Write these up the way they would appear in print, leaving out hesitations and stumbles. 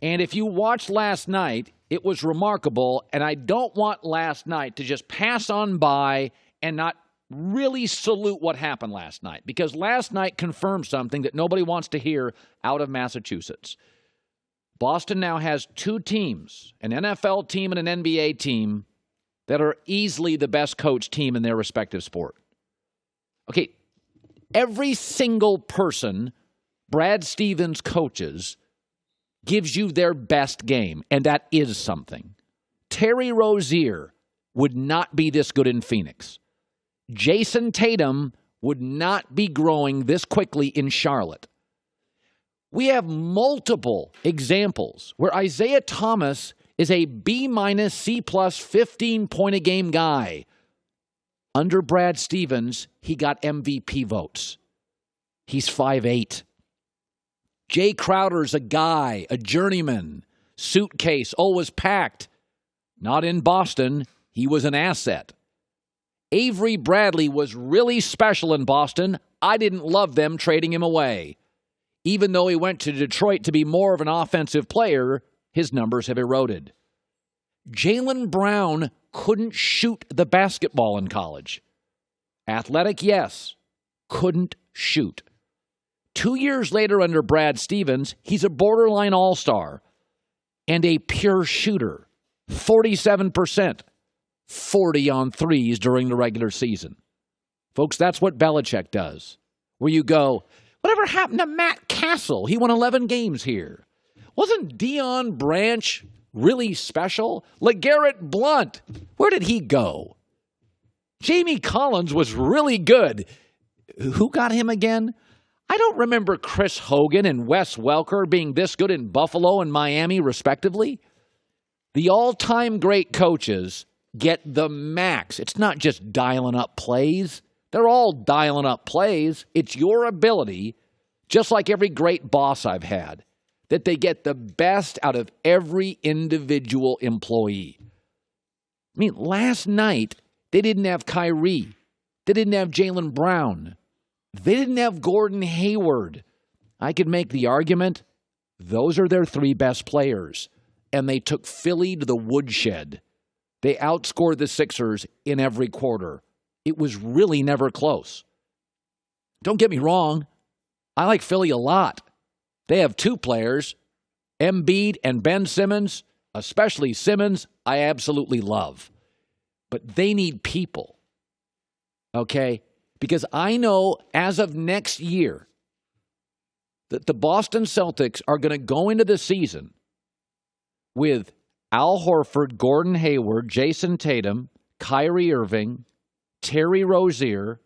And if you watched last night, it was remarkable, and I don't want last night to just pass on by and not really salute what happened last night, because last night confirmed something that nobody wants to hear out of Massachusetts. Boston now has two teams, an NFL team and an NBA team, that are easily the best coached team in their respective sport. Okay, every single person Brad Stevens coaches gives you their best game, and that is something. Terry Rozier would not be this good in Phoenix. Jason Tatum would not be growing this quickly in Charlotte. We have multiple examples where Isaiah Thomas is a B-, C+, 15-point-a-game guy. Under Brad Stevens, he got MVP votes. He's 5'8". Jay Crowder's a guy, a journeyman, suitcase, always packed. Not in Boston. He was an asset. Avery Bradley was really special in Boston. I didn't love them trading him away. Even though he went to Detroit to be more of an offensive player, his numbers have eroded. Jaylen Brown couldn't shoot the basketball in college. Athletic, yes. Couldn't shoot. 2 years later under Brad Stevens, he's a borderline all-star and a pure shooter. 47%. 40 on threes during the regular season. Folks, that's what Belichick does. Where you go, whatever happened to Matt Castle? He won 11 games here. Wasn't Deion Branch really special? LeGarrette Blount, where did he go? Jamie Collins was really good. Who got him again? I don't remember Chris Hogan and Wes Welker being this good in Buffalo and Miami, respectively. The all-time great coaches get the max. It's not just dialing up plays. They're all dialing up plays. It's your ability, just like every great boss I've had, that they get the best out of every individual employee. I mean, last night, they didn't have Kyrie. They didn't have Jaylen Brown. They didn't have Gordon Hayward. I could make the argument, those are their three best players, and they took Philly to the woodshed. They outscored the Sixers in every quarter. It was really never close. Don't get me wrong. I like Philly a lot. They have two players, Embiid and Ben Simmons, especially Simmons, I absolutely love. But they need people, okay? Because I know as of next year that the Boston Celtics are going to go into the season with Al Horford, Gordon Hayward, Jason Tatum, Kyrie Irving, Terry Rozier,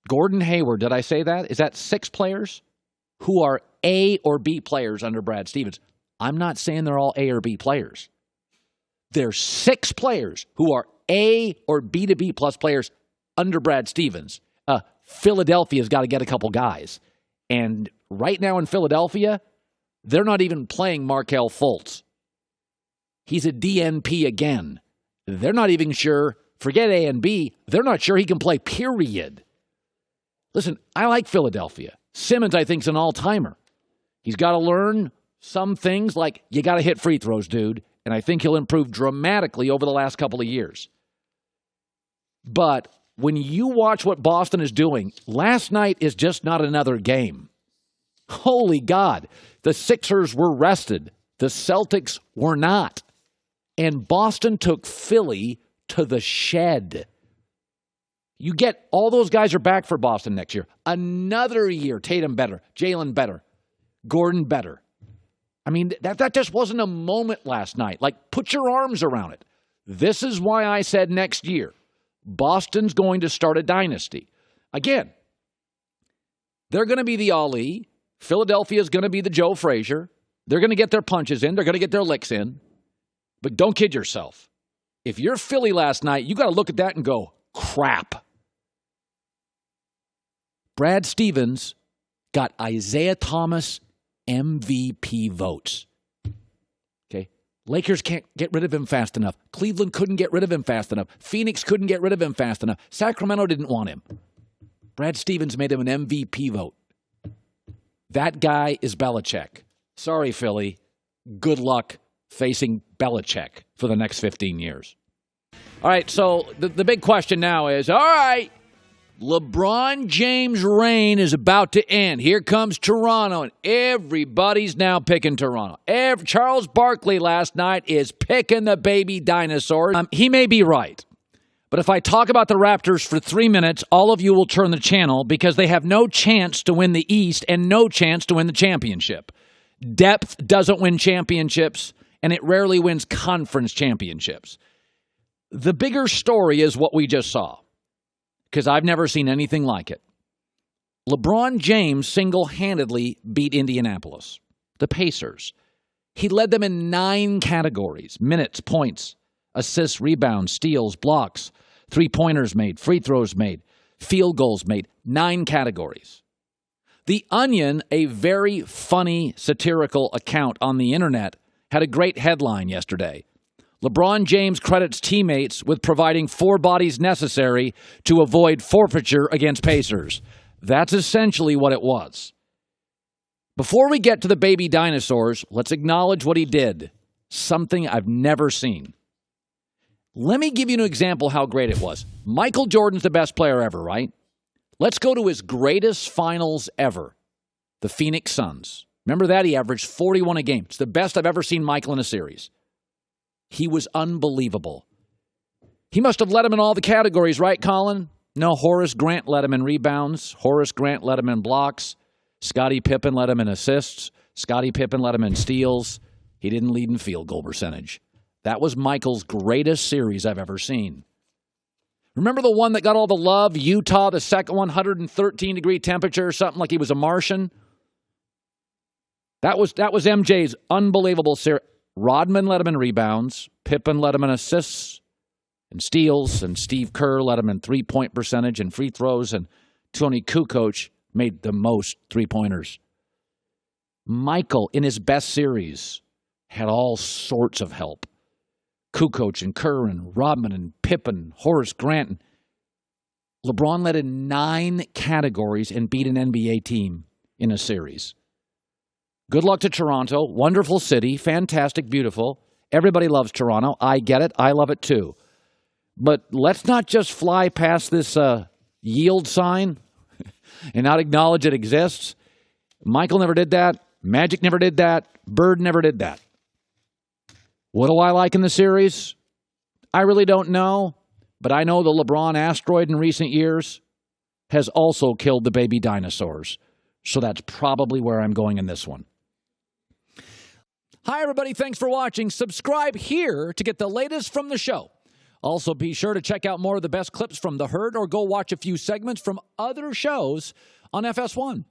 Gordon Hayward. Did I say that? Is that 6 players who are A or B players under Brad Stevens? I'm not saying they're all A or B players. There's 6 players who are A or B to B plus players under Brad Stevens. Philadelphia's got to get a couple guys. And right now in Philadelphia, they're not even playing Markelle Fultz. He's a DNP again. They're not even sure, forget A and B, they're not sure he can play, period. Listen, I like Philadelphia. Simmons, I think, is an all-timer. He's got to learn some things like you got to hit free throws, dude. And I think he'll improve dramatically over the last couple of years. But when you watch what Boston is doing, last night is just not another game. Holy God. The Sixers were rested. The Celtics were not. And Boston took Philly to the shed. You get all those guys are back for Boston next year. Another year. Tatum better. Jaylen better. Gordon better. I mean, that just wasn't a moment last night. Like, put your arms around it. This is why I said next year, Boston's going to start a dynasty. Again, they're going to be the Ali. Philadelphia's going to be the Joe Frazier. They're going to get their punches in. They're going to get their licks in. But don't kid yourself. If you're Philly last night, you got to look at that and go, crap. Brad Stevens got Isaiah Thomas MVP votes. Okay? Lakers can't get rid of him fast enough. Cleveland couldn't get rid of him fast enough. Phoenix couldn't get rid of him fast enough. Sacramento didn't want him. Brad Stevens made him an MVP vote. That guy is Belichick. Sorry, Philly. Good luck facing Belichick for the next 15 years. All right, so the big question now is, all right, LeBron James' reign is about to end. Here comes Toronto, and everybody's now picking Toronto. Charles Barkley last night is picking the baby dinosaurs. He may be right, but if I talk about the Raptors for 3 minutes, all of you will turn the channel because they have no chance to win the East and no chance to win the championship. Depth doesn't win championships, and it rarely wins conference championships. The bigger story is what we just saw, because I've never seen anything like it. LeBron James single-handedly beat Indianapolis, the Pacers. He led them in 9 categories: minutes, points, assists, rebounds, steals, blocks, three-pointers made, free throws made, field goals made. 9 categories. The Onion, a very funny satirical account on the internet, had a great headline yesterday. LeBron James credits teammates with providing 4 bodies necessary to avoid forfeiture against Pacers. That's essentially what it was. Before we get to the baby dinosaurs, let's acknowledge what he did. Something I've never seen. Let me give you an example how great it was. Michael Jordan's the best player ever, right? Let's go to his greatest finals ever, the Phoenix Suns. Remember that? He averaged 41 a game. It's the best I've ever seen Michael in a series. He was unbelievable. He must have led him in all the categories, right, Colin? No, Horace Grant led him in rebounds. Horace Grant led him in blocks. Scottie Pippen led him in assists. Scottie Pippen led him in steals. He didn't lead in field goal percentage. That was Michael's greatest series I've ever seen. Remember the one that got all the love? Utah, the second one, 113-degree temperature, something like he was a Martian? That was MJ's unbelievable series. Rodman led him in rebounds. Pippen led him in assists and steals. And Steve Kerr led him in three-point percentage and free throws. And Tony Kukoc made the most three-pointers. Michael, in his best series, had all sorts of help. Kukoc and Kerr and Rodman and Pippen, Horace Grant. LeBron led in 9 categories and beat an NBA team in a series. Good luck to Toronto. Wonderful city. Fantastic. Beautiful. Everybody loves Toronto. I get it. I love it too. But let's not just fly past this yield sign and not acknowledge it exists. Michael never did that. Magic never did that. Bird never did that. What do I like in the series? I really don't know. But I know the LeBron asteroid in recent years has also killed the baby dinosaurs. So that's probably where I'm going in this one. Hi, everybody. Thanks for watching. Subscribe here to get the latest from the show. Also, be sure to check out more of the best clips from The Herd or go watch a few segments from other shows on FS1.